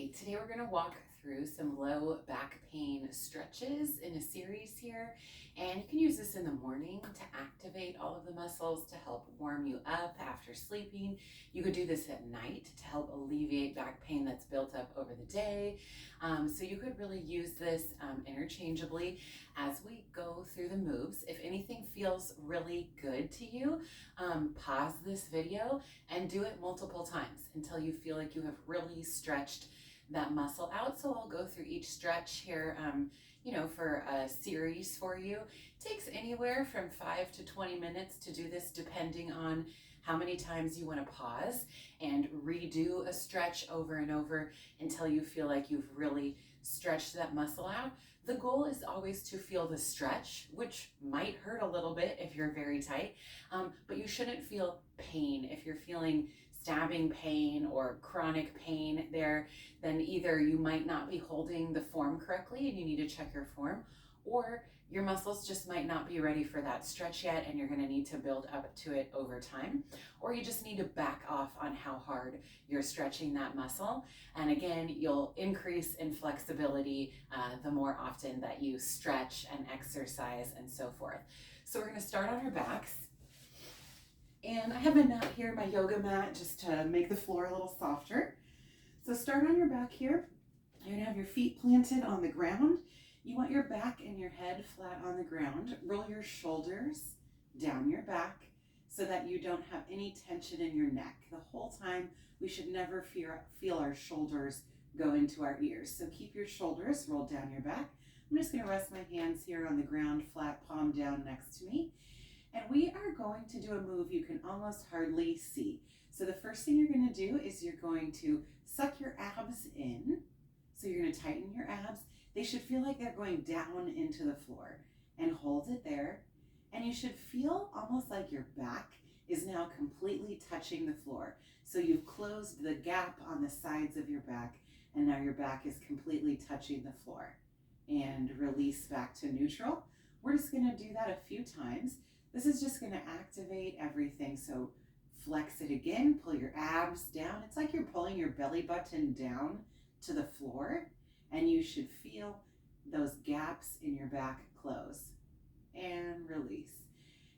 Hey, today we're going to walk through some low back pain stretches in a series here, and you can use this in the morning to activate all of the muscles to help warm you up after sleeping. You could do this at night to help alleviate back pain that's built up over the day. So you could really use this interchangeably as we go through the moves. If anything feels really good to you, pause this video and do it multiple times until you feel like you have really stretched that muscle out. So I'll go through each stretch here, for a series for you. It takes anywhere from 5 to 20 minutes to do this, depending on how many times you want to pause and redo a stretch over and over until you feel like you've really stretched that muscle out. The goal is always to feel the stretch, which might hurt a little bit if you're very tight, but you shouldn't feel pain. If you're feeling stabbing pain or chronic pain there, then either you might not be holding the form correctly and you need to check your form, or your muscles just might not be ready for that stretch yet and you're going to need to build up to it over time, or you just need to back off on how hard you're stretching that muscle. And again, you'll increase in flexibility the more often that you stretch and exercise and so forth. So we're going to start on our backs. And I have a mat here, my yoga mat, just to make the floor a little softer. So start on your back here. You're gonna have your feet planted on the ground. You want your back and your head flat on the ground. Roll your shoulders down your back so that you don't have any tension in your neck. The whole time, we should never feel our shoulders go into our ears. So keep your shoulders rolled down your back. I'm just gonna rest my hands here on the ground, flat palm down next to me. And we are going to do a move you can almost hardly see. So the first thing you're going to do is you're going to suck your abs in. So you're going to tighten your abs. They should feel like they're going down into the floor, and hold it there. And you should feel almost like your back is now completely touching the floor. So you've closed the gap on the sides of your back, and now your back is completely touching the floor. And release back to neutral. We're just going to do that a few times. This is just going to activate everything. So flex it again, pull your abs down. It's like you're pulling your belly button down to the floor, and you should feel those gaps in your back close. And release.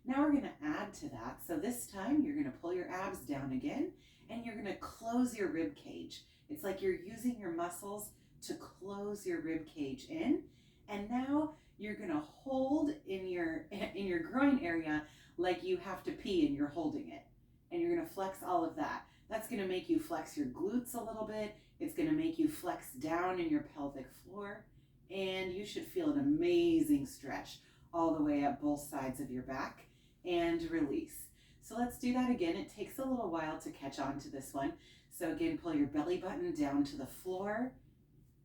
Now we're going to add to that. So this time you're going to pull your abs down again, and you're going to close your rib cage. It's like you're using your muscles to close your rib cage in. And now you're going to hold in your groin area like you have to pee and you're holding it. And you're going to flex all of that. That's going to make you flex your glutes a little bit. It's going to make you flex down in your pelvic floor. And you should feel an amazing stretch all the way up both sides of your back. And release. So let's do that again. It takes a little while to catch on to this one. So again, pull your belly button down to the floor.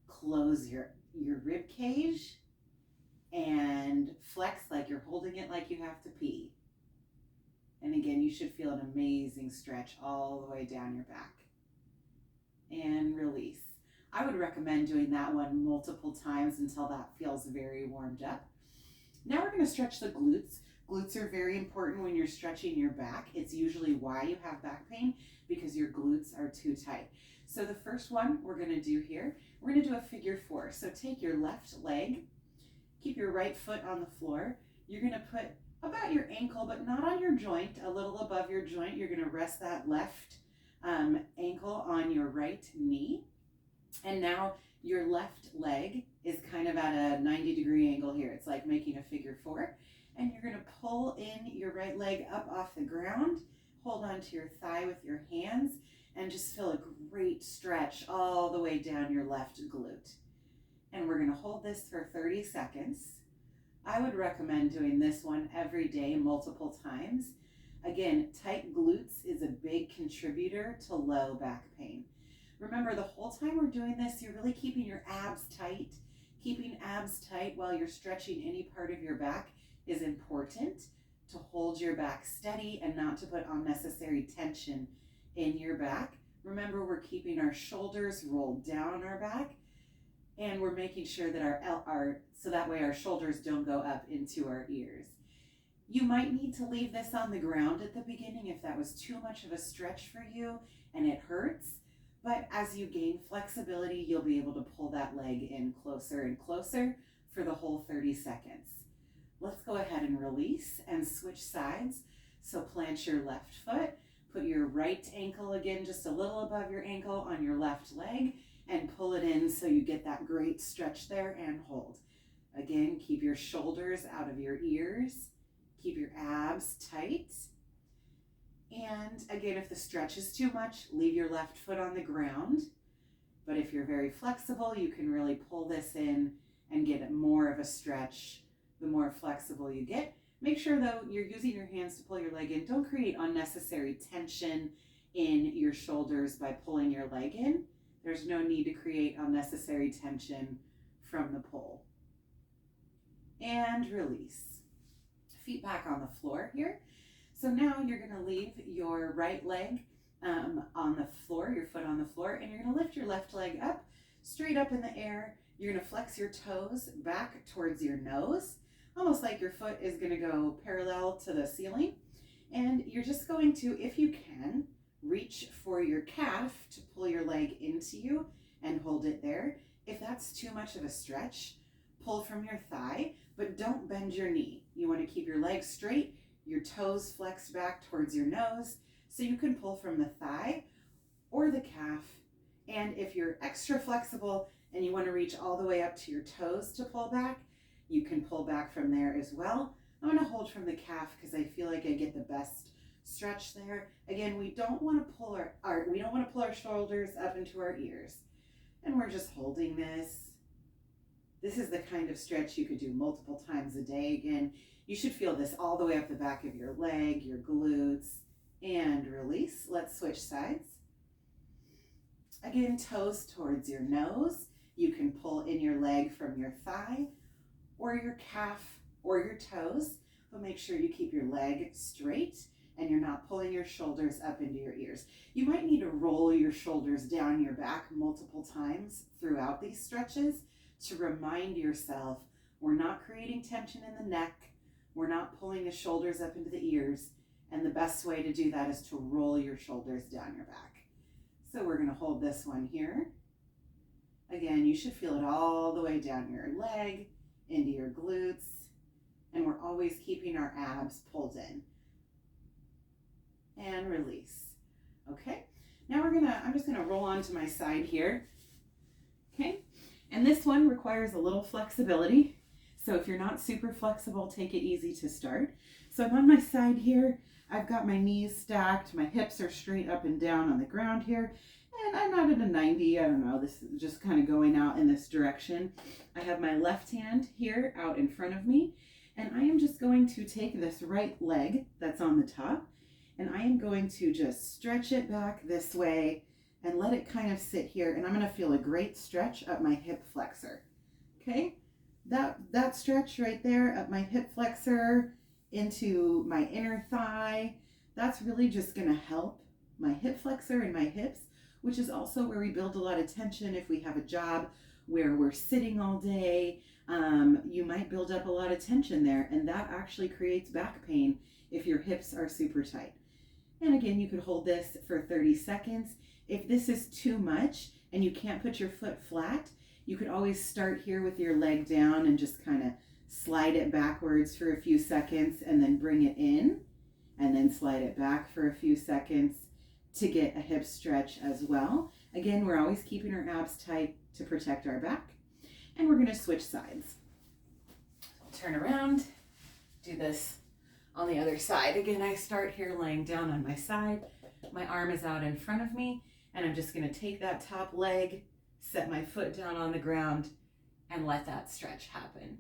Close your rib cage. And flex like you're holding it like you have to pee. And again, you should feel an amazing stretch all the way down your back. And release. I would recommend doing that one multiple times until that feels very warmed up. Now we're going to stretch the glutes. Glutes are very important when you're stretching your back. It's usually why you have back pain, because your glutes are too tight. So the first one we're going to do here, we're going to do a figure 4. So take your left leg, keep your right foot on the floor. You're going to put about your ankle, but not on your joint, a little above your joint. You're going to rest that left ankle on your right knee. And now your left leg is kind of at a 90-degree angle here. It's like making a figure 4. And you're going to pull in your right leg up off the ground. Hold on to your thigh with your hands and just feel a great stretch all the way down your left glute. And we're going to hold this for 30 seconds. I would recommend doing this one every day, multiple times. Again, tight glutes is a big contributor to low back pain. Remember, the whole time we're doing this, you're really keeping your abs tight. Keeping abs tight while you're stretching any part of your back is important to hold your back steady and not to put unnecessary tension in your back. Remember, we're keeping our shoulders rolled down our back. And we're making sure that so that way our shoulders don't go up into our ears. You might need to leave this on the ground at the beginning if that was too much of a stretch for you and it hurts. But as you gain flexibility, you'll be able to pull that leg in closer and closer for the whole 30 seconds. Let's go ahead and release and switch sides. So plant your left foot, put your right ankle again just a little above your ankle on your left leg, and pull it in so you get that great stretch there, and hold. Again, keep your shoulders out of your ears, keep your abs tight. And again, if the stretch is too much, leave your left foot on the ground. But if you're very flexible, you can really pull this in and get more of a stretch the more flexible you get. Make sure though you're using your hands to pull your leg in. Don't create unnecessary tension in your shoulders by pulling your leg in. There's no need to create unnecessary tension from the pull. And release. Feet back on the floor here. So now you're going to leave your right leg on the floor, your foot on the floor, and you're going to lift your left leg up, straight up in the air. You're going to flex your toes back towards your nose, almost like your foot is going to go parallel to the ceiling. And you're just going to, if you can, reach for your calf to pull your leg into you and hold it there. If that's too much of a stretch, pull from your thigh, but don't bend your knee. You want to keep your legs straight, your toes flexed back towards your nose, so you can pull from the thigh or the calf. And if you're extra flexible and you want to reach all the way up to your toes to pull back, you can pull back from there as well. I'm going to hold from the calf because I feel like I get the best stretch there. Again, we don't want to pull our shoulders up into our ears. And we're just holding this. This is the kind of stretch you could do multiple times a day. Again, you should feel this all the way up the back of your leg, your glutes, and release. Let's switch sides. Again, toes towards your nose. You can pull in your leg from your thigh or your calf or your toes, but make sure you keep your leg straight and you're not pulling your shoulders up into your ears. You might need to roll your shoulders down your back multiple times throughout these stretches to remind yourself we're not creating tension in the neck, we're not pulling the shoulders up into the ears, and the best way to do that is to roll your shoulders down your back. So we're going to hold this one here. Again, you should feel it all the way down your leg, into your glutes, and we're always keeping our abs pulled in. And release. Okay, now I'm just gonna roll onto my side here. Okay, and this one requires a little flexibility. So if you're not super flexible, take it easy to start. So I'm on my side here. I've got my knees stacked. My hips are straight up and down on the ground here. And I'm not at a 90, I don't know, this is just kind of going out in this direction. I have my left hand here out in front of me. And I am just going to take this right leg that's on the top, and I am going to just stretch it back this way and let it kind of sit here. And I'm going to feel a great stretch up my hip flexor. Okay, that stretch right there up my hip flexor into my inner thigh, that's really just going to help my hip flexor and my hips, which is also where we build a lot of tension if we have a job where we're sitting all day. You might build up a lot of tension there, and that actually creates back pain if your hips are super tight. And again, you could hold this for 30 seconds. If this is too much and you can't put your foot flat, you could always start here with your leg down and just kind of slide it backwards for a few seconds and then bring it in and then slide it back for a few seconds to get a hip stretch as well. Again, we're always keeping our abs tight to protect our back. And we're going to switch sides. I'll turn around, do this on the other side. Again, I start here laying down on my side. My arm is out in front of me, and I'm just going to take that top leg, set my foot down on the ground, and let that stretch happen.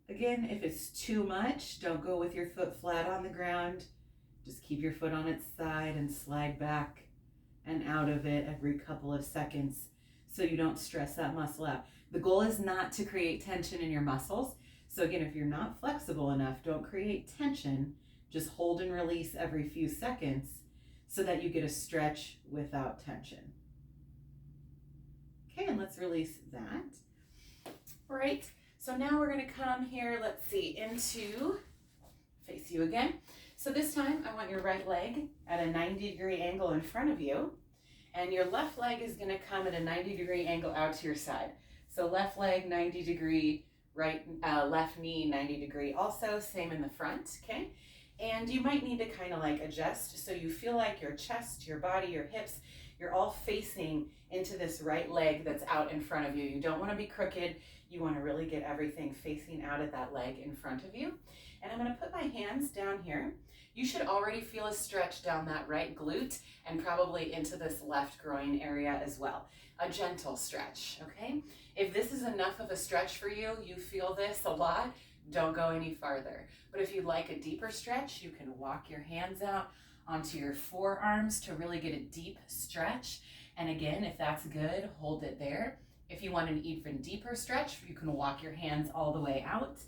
Again, if it's too much, don't go with your foot flat on the ground. Just keep your foot on its side and slide back and out of it every couple of seconds so you don't stress that muscle out. The goal is not to create tension in your muscles. So again, if you're not flexible enough, don't create tension. Just hold and release every few seconds so that you get a stretch without tension. Okay, and let's release that. All right, so now we're going to come here, let's see, into, face you again. So this time I want your right leg at a 90-degree angle in front of you. And your left leg is going to come at a 90-degree angle out to your side. So left leg 90 degree, left knee 90 degree also, same in the front, okay? And you might need to kind of like adjust so you feel like your chest, your body, your hips, you're all facing into this right leg that's out in front of you. You don't want to be crooked. You want to really get everything facing out at that leg in front of you. And I'm going to put my hands down here. You should already feel a stretch down that right glute and probably into this left groin area as well. A gentle stretch, okay? If this is enough of a stretch for you, you feel this a lot, don't go any farther. But if you'd like a deeper stretch, you can walk your hands out onto your forearms to really get a deep stretch. And again, if that's good, hold it there. If you want an even deeper stretch, you can walk your hands all the way out,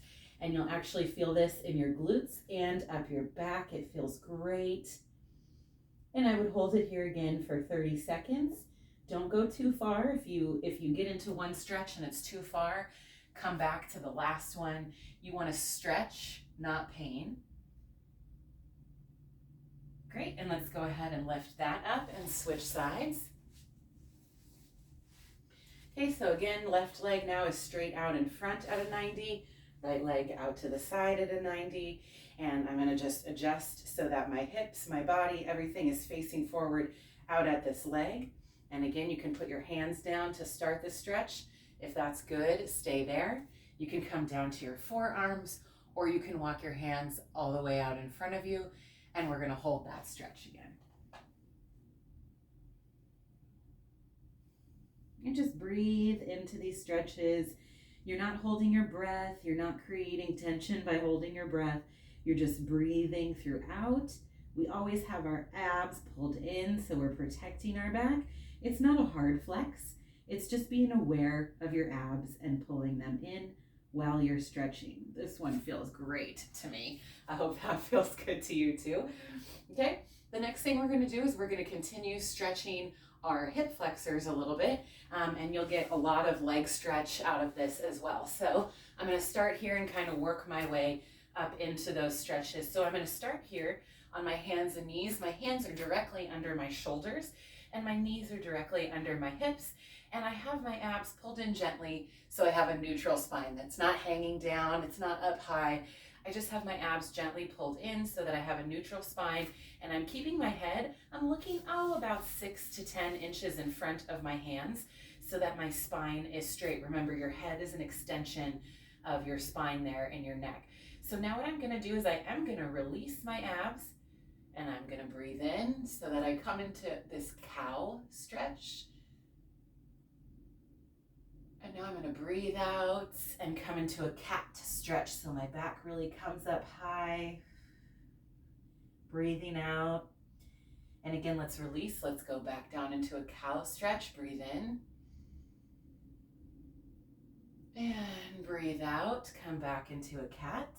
and you'll actually feel this in your glutes and up your back. It feels great. And I would hold it here again for 30 seconds. Don't go too far. If you get into one stretch and it's too far, come back to the last one. You want to stretch, not pain. Great, and let's go ahead and lift that up and switch sides. Okay, so again, left leg now is straight out in front at a 90, right leg out to the side at a 90, and I'm gonna just adjust so that my hips, my body, everything is facing forward out at this leg. And again, you can put your hands down to start the stretch. If that's good, stay there. You can come down to your forearms, or you can walk your hands all the way out in front of you, and we're gonna hold that stretch again. And just breathe into these stretches. You're not holding your breath. You're not creating tension by holding your breath. You're just breathing throughout. We always have our abs pulled in, so we're protecting our back. It's not a hard flex. It's just being aware of your abs and pulling them in while you're stretching. This one feels great to me. I hope that feels good to you too. Okay, the next thing we're going to do is we're going to continue stretching our hip flexors a little bit, and you'll get a lot of leg stretch out of this as well. So I'm going to start here and kind of work my way up into those stretches. So I'm going to start here on my hands and knees. My hands are directly under my shoulders and my knees are directly under my hips, and I have my abs pulled in gently so I have a neutral spine that's not hanging down, it's not up high. I just have my abs gently pulled in so that I have a neutral spine, and I'm keeping my head, I'm looking about 6 to 10 inches in front of my hands so that my spine is straight. Remember, your head is an extension of your spine there and your neck. So now what I'm gonna do is I am gonna release my abs, and I'm gonna breathe in so that I come into this cow stretch. And now I'm gonna breathe out and come into a cat stretch so my back really comes up high. Breathing out. And again, let's release. Let's go back down into a cow stretch. Breathe in. And breathe out. Come back into a cat.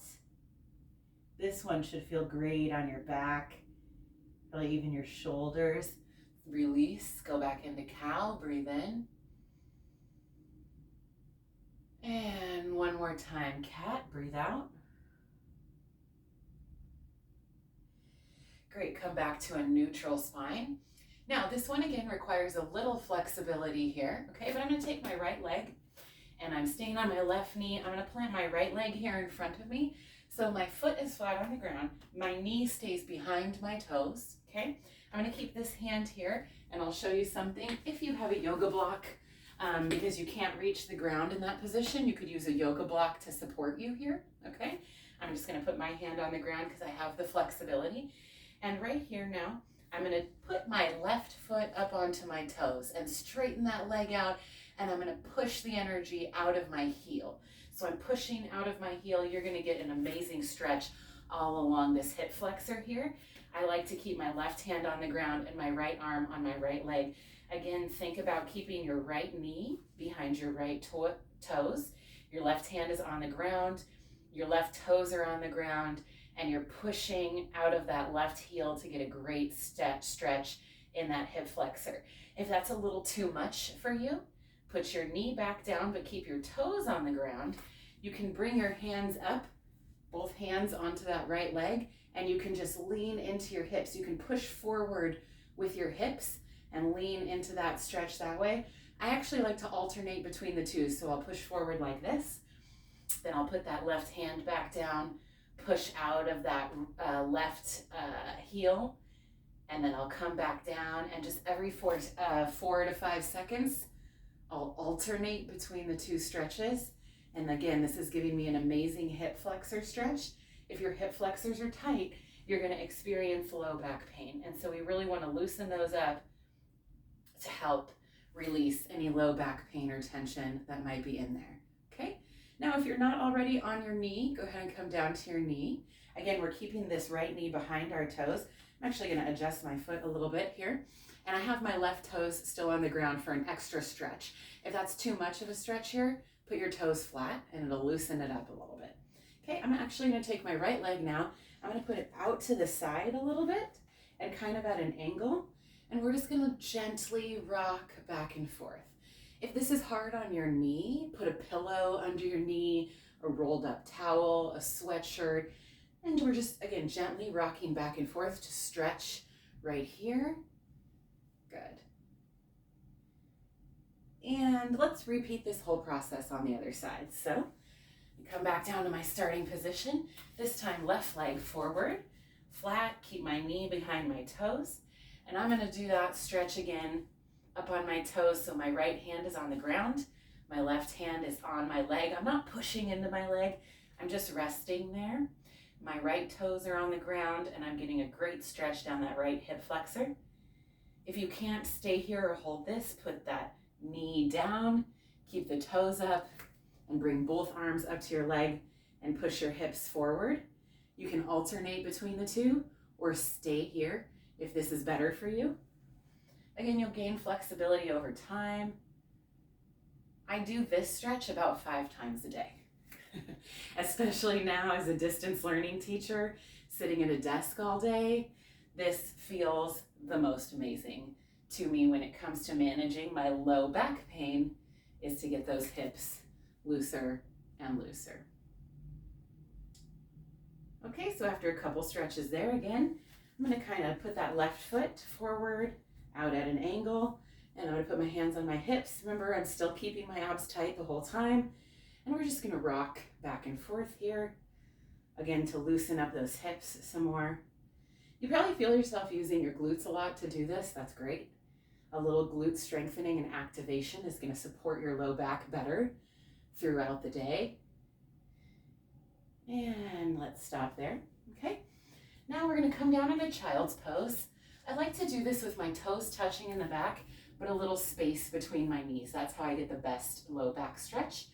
This one should feel great on your back, probably even your shoulders. Release. Go back into cow. Breathe in. And one more time, cat, breathe out. Great, come back to a neutral spine. Now, this one again requires a little flexibility here, okay? But I'm gonna take my right leg and I'm staying on my left knee. I'm gonna plant my right leg here in front of me. So my foot is flat on the ground. My knee stays behind my toes, okay? I'm gonna keep this hand here and I'll show you something. If you have a yoga block, because you can't reach the ground in that position, you could use a yoga block to support you here, okay? I'm just gonna put my hand on the ground because I have the flexibility. And right here now, I'm gonna put my left foot up onto my toes and straighten that leg out, and I'm gonna push the energy out of my heel. So I'm pushing out of my heel. You're gonna get an amazing stretch all along this hip flexor here. I like to keep my left hand on the ground and my right arm on my right leg. Again, think about keeping your right knee behind your right toes. Your left hand is on the ground, your left toes are on the ground, and you're pushing out of that left heel to get a great stretch in that hip flexor. If that's a little too much for you, put your knee back down, but keep your toes on the ground. You can bring your hands up, both hands onto that right leg, and you can just lean into your hips. You can push forward with your hips and lean into that stretch that way. I actually like to alternate between the two. So I'll push forward like this, then I'll put that left hand back down, push out of that left heel, and then I'll come back down, and just every 4 to 5 seconds, I'll alternate between the two stretches. And again, this is giving me an amazing hip flexor stretch. If your hip flexors are tight, you're going to experience low back pain. And so we really want to loosen those up to help release any low back pain or tension that might be in there. Okay? Now, if you're not already on your knee, go ahead and come down to your knee. Again, we're keeping this right knee behind our toes. I'm actually going to adjust my foot a little bit here. And I have my left toes still on the ground for an extra stretch. If that's too much of a stretch here, put your toes flat and it'll loosen it up a little bit. Okay, I'm actually going to take my right leg now. I'm going to put it out to the side a little bit and kind of at an angle. And we're just going to gently rock back and forth. If this is hard on your knee, put a pillow under your knee, a rolled up towel, a sweatshirt, and we're just, again, gently rocking back and forth to stretch right here. Good. And let's repeat this whole process on the other side. So come back down to my starting position. This time, left leg forward, flat, keep my knee behind my toes. And I'm going to do that stretch again up on my toes. So my right hand is on the ground. My left hand is on my leg. I'm not pushing into my leg. I'm just resting there. My right toes are on the ground and I'm getting a great stretch down that right hip flexor. If you can't stay here or hold this, put that knee down, keep the toes up, and bring both arms up to your leg and push your hips forward. You can alternate between the two or stay here if this is better for you. Again, you'll gain flexibility over time. I do this stretch about 5 times a day, especially now as a distance learning teacher, sitting at a desk all day. This feels the most amazing to me when it comes to managing my low back pain, is to get those hips looser and looser. Okay, so after a couple stretches there, again, I'm going to kind of put that left foot forward, out at an angle, and I'm going to put my hands on my hips. Remember, I'm still keeping my abs tight the whole time, and we're just going to rock back and forth here, again, to loosen up those hips some more. You probably feel yourself using your glutes a lot to do this. That's great. A little glute strengthening and activation is going to support your low back better throughout the day. And let's stop there. Okay. Now we're going to come down in a child's pose. I like to do this with my toes touching in the back, but a little space between my knees. That's how I get the best low back stretch.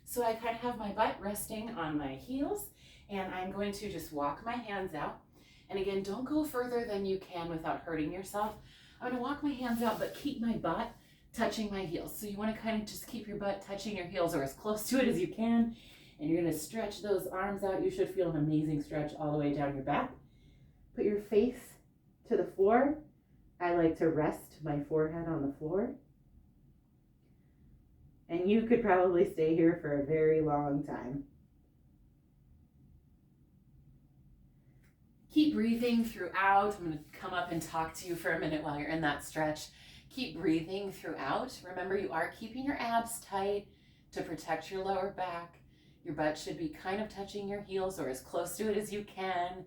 So I kind of have my butt resting on my heels, and I'm going to just walk my hands out. And again, don't go further than you can without hurting yourself. I'm going to walk my hands out, but keep my butt touching my heels. So you want to kind of just keep your butt touching your heels or as close to it as you can. And you're going to stretch those arms out. You should feel an amazing stretch all the way down your back. Put your face to the floor. I like to rest my forehead on the floor. And you could probably stay here for a very long time. Keep breathing throughout. I'm going to come up and talk to you for a minute while you're in that stretch. Keep breathing throughout. Remember, you are keeping your abs tight to protect your lower back. Your butt should be kind of touching your heels or as close to it as you can.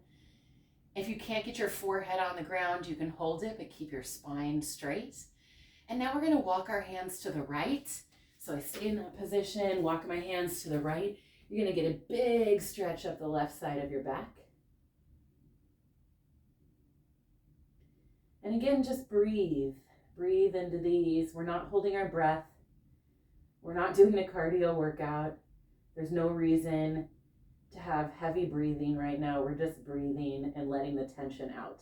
If you can't get your forehead on the ground, you can hold it, but keep your spine straight. And now we're going to walk our hands to the right. So I stay in that position, walk my hands to the right. You're going to get a big stretch up the left side of your back. And again, just breathe. Breathe into these. We're not holding our breath. We're not doing a cardio workout. There's no reason to have heavy breathing right now. We're just breathing and letting the tension out.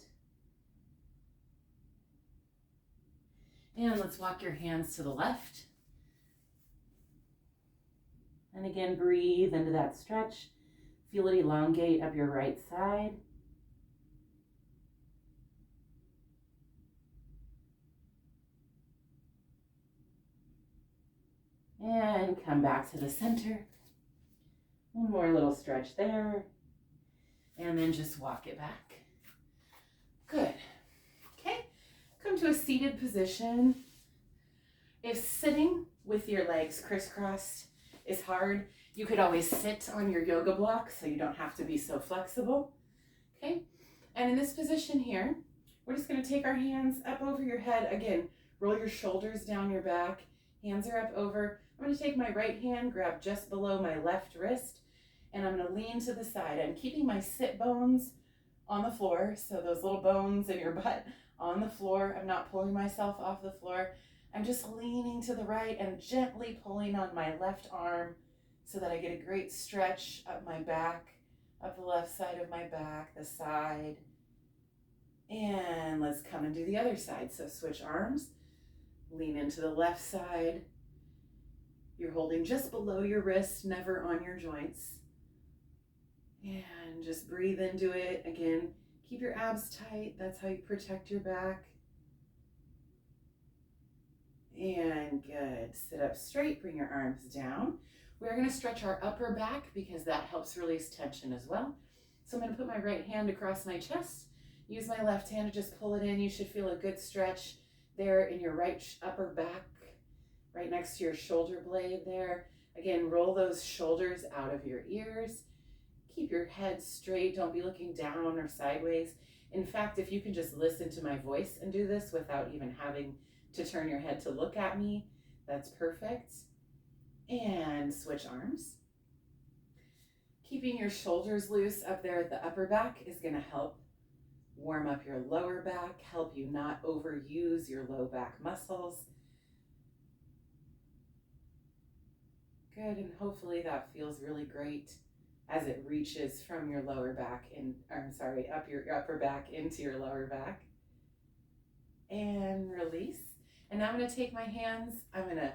And let's walk your hands to the left. And again, breathe into that stretch. Feel it elongate up your right side. And come back to the center. One more little stretch there. And then just walk it back. Good. Okay. Come to a seated position. If sitting with your legs crisscrossed is hard, you could always sit on your yoga block so you don't have to be so flexible. Okay, and in this position here, we're just going to take our hands up over your head. Again, roll your shoulders down your back. Hands are up over. I'm going to take my right hand, grab just below my left wrist, and I'm going to lean to the side. I'm keeping my sit bones on the floor, so those little bones in your butt on the floor. I'm not pulling myself off the floor. I'm just leaning to the right and gently pulling on my left arm so that I get a great stretch up my back, up the left side of my back, the side. And let's come and do the other side. So switch arms, lean into the left side. You're holding just below your wrist, never on your joints. And just breathe into it. Again, keep your abs tight. That's how you protect your back. And good. Sit up straight, bring your arms down. We're going to stretch our upper back because that helps release tension as well. So I'm going to put my right hand across my chest. Use my left hand to just pull it in. You should feel a good stretch there in your right upper back, right next to your shoulder blade there. Again, roll those shoulders out of your ears. Keep your head straight. Don't be looking down or sideways. In fact, if you can just listen to my voice and do this without even having to turn your head to look at me, that's perfect. And switch arms. Keeping your shoulders loose up there at the upper back is going to help warm up your lower back, help you not overuse your low back muscles. Good, and hopefully that feels really great as it reaches from your lower back up your upper back into your lower back. And release. And now I'm going to take my hands, I'm going to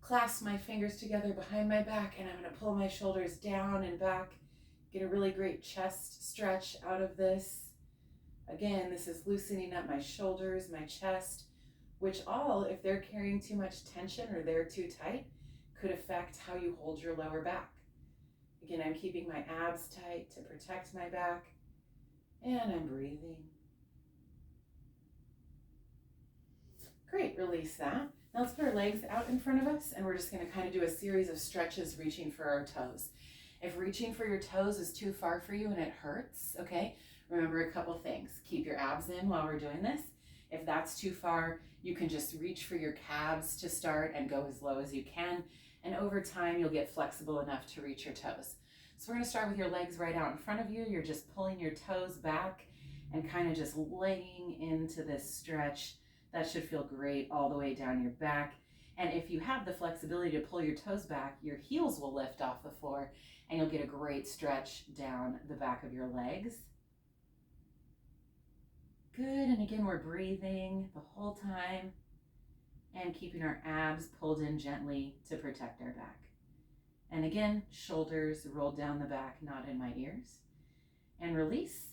clasp my fingers together behind my back, and I'm going to pull my shoulders down and back. Get a really great chest stretch out of this. Again, this is loosening up my shoulders, my chest, which all, if they're carrying too much tension or they're too tight, could affect how you hold your lower back. Again, I'm keeping my abs tight to protect my back, and I'm breathing. Great, release that. Now let's put our legs out in front of us, and we're just going to kind of do a series of stretches reaching for our toes. If reaching for your toes is too far for you and it hurts, okay, remember a couple things. Keep your abs in while we're doing this. If that's too far, you can just reach for your calves to start and go as low as you can. And over time, you'll get flexible enough to reach your toes. So we're going to start with your legs right out in front of you. You're just pulling your toes back and kind of just laying into this stretch. That should feel great all the way down your back. And if you have the flexibility to pull your toes back, your heels will lift off the floor and you'll get a great stretch down the back of your legs. Good, and again, we're breathing the whole time and keeping our abs pulled in gently to protect our back. And again, shoulders rolled down the back, not in my ears. And release.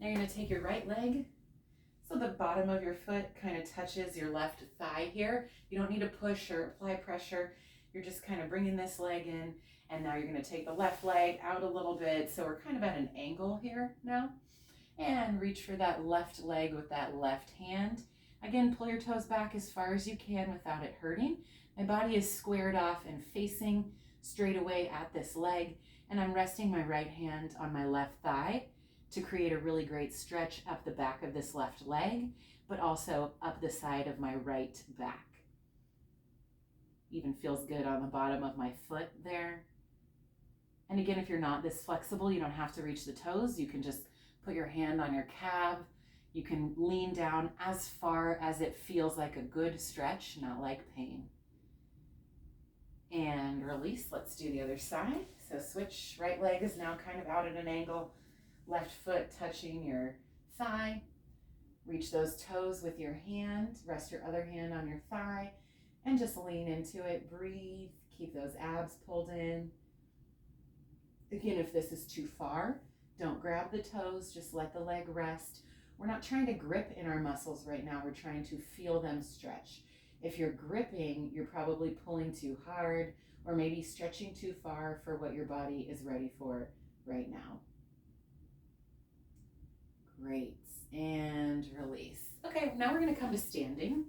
Now you're going to take your right leg, so the bottom of your foot kind of touches your left thigh here. You don't need to push or apply pressure. You're just kind of bringing this leg in, and now you're going to take the left leg out a little bit. So we're kind of at an angle here now. And reach for that left leg with that left hand. Again, pull your toes back as far as you can without it hurting. My body is squared off and facing straight away at this leg, and I'm resting my right hand on my left thigh to create a really great stretch up the back of this left leg, but also up the side of my right back. Even feels good on the bottom of my foot there. And again, if you're not this flexible, you don't have to reach the toes. You can just put your hand on your calf. You can lean down as far as it feels like a good stretch, not like pain. And release. Let's do the other side. So switch. Right leg is now kind of out at an angle. Left foot touching your thigh. Reach those toes with your hand. Rest your other hand on your thigh and just lean into it. Breathe. Keep those abs pulled in. Again, if this is too far, don't grab the toes, just let the leg rest. We're not trying to grip in our muscles right now. We're trying to feel them stretch. If you're gripping, you're probably pulling too hard or maybe stretching too far for what your body is ready for right now. Great, and release. Okay, Okay, now we're gonna come to standing.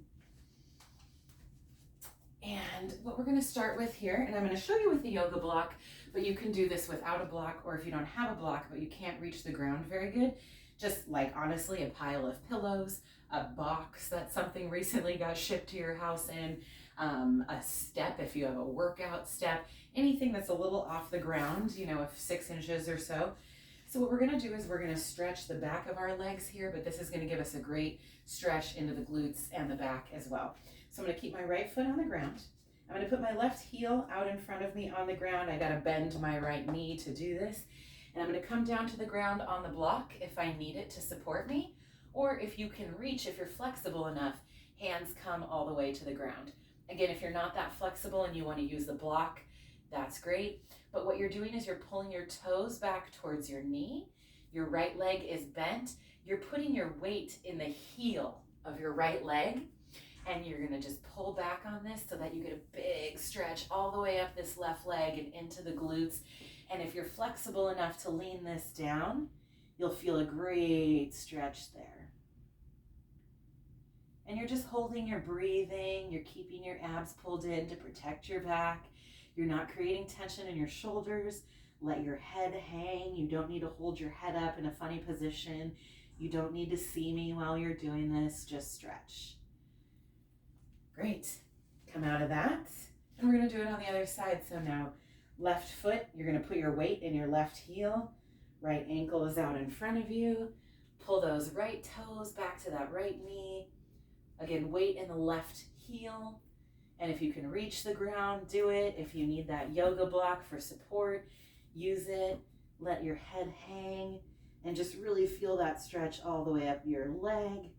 And what we're gonna start with here, and I'm gonna show you with the yoga block, but you can do this without a block, or if you don't have a block, but you can't reach the ground very good, just like honestly, a pile of pillows, a box that something recently got shipped to your house in, a step if you have a workout step, anything that's a little off the ground, you know, if 6 inches or so. So what we're gonna do is we're gonna stretch the back of our legs here, but this is gonna give us a great stretch into the glutes and the back as well. So I'm gonna keep my right foot on the ground. I'm gonna put my left heel out in front of me on the ground. I gotta bend my right knee to do this. And I'm gonna come down to the ground on the block if I need it to support me, or if you can reach, if you're flexible enough, hands come all the way to the ground. Again, if you're not that flexible and you wanna use the block, that's great. But what you're doing is you're pulling your toes back towards your knee. Your right leg is bent. You're putting your weight in the heel of your right leg, and you're gonna just pull back on this so that you get a big stretch all the way up this left leg and into the glutes. And if you're flexible enough to lean this down, you'll feel a great stretch there. And you're just holding your breathing, you're keeping your abs pulled in to protect your back. You're not creating tension in your shoulders. Let your head hang. You don't need to hold your head up in a funny position. You don't need to see me while you're doing this, just stretch. Great, come out of that. And we're gonna do it on the other side. So now left foot, you're gonna put your weight in your left heel. Right ankle is out in front of you. Pull those right toes back to that right knee. Again, weight in the left heel. And if you can reach the ground, do it. If you need that yoga block for support, use it. Let your head hang and just really feel that stretch all the way up your leg,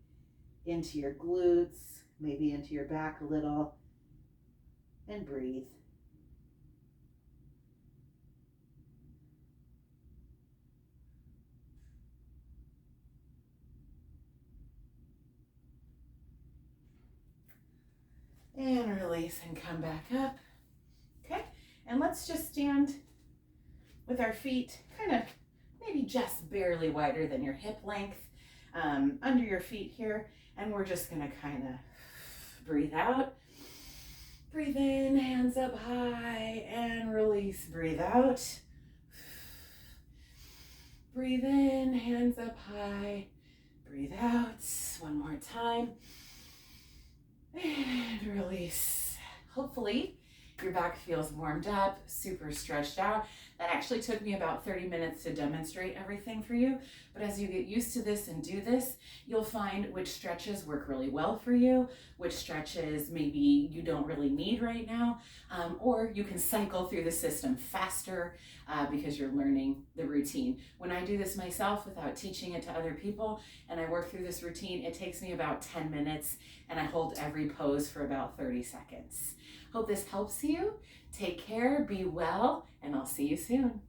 into your glutes, maybe into your back a little, and breathe. And release and come back up. Okay, and let's just stand with our feet kind of maybe just barely wider than your hip length under your feet here. And we're just gonna kind of breathe out. Breathe in, hands up high, and release, breathe out. Breathe in, hands up high, breathe out. One more time. And release. Hopefully your back feels warmed up, super stretched out. That actually took me about 30 minutes to demonstrate everything for you. But as you get used to this and do this, you'll find which stretches work really well for you, which stretches maybe you don't really need right now, or you can cycle through the system faster because you're learning the routine. When I do this myself without teaching it to other people and I work through this routine, it takes me about 10 minutes and I hold every pose for about 30 seconds. Hope this helps you. Take care, be well, and I'll see you soon.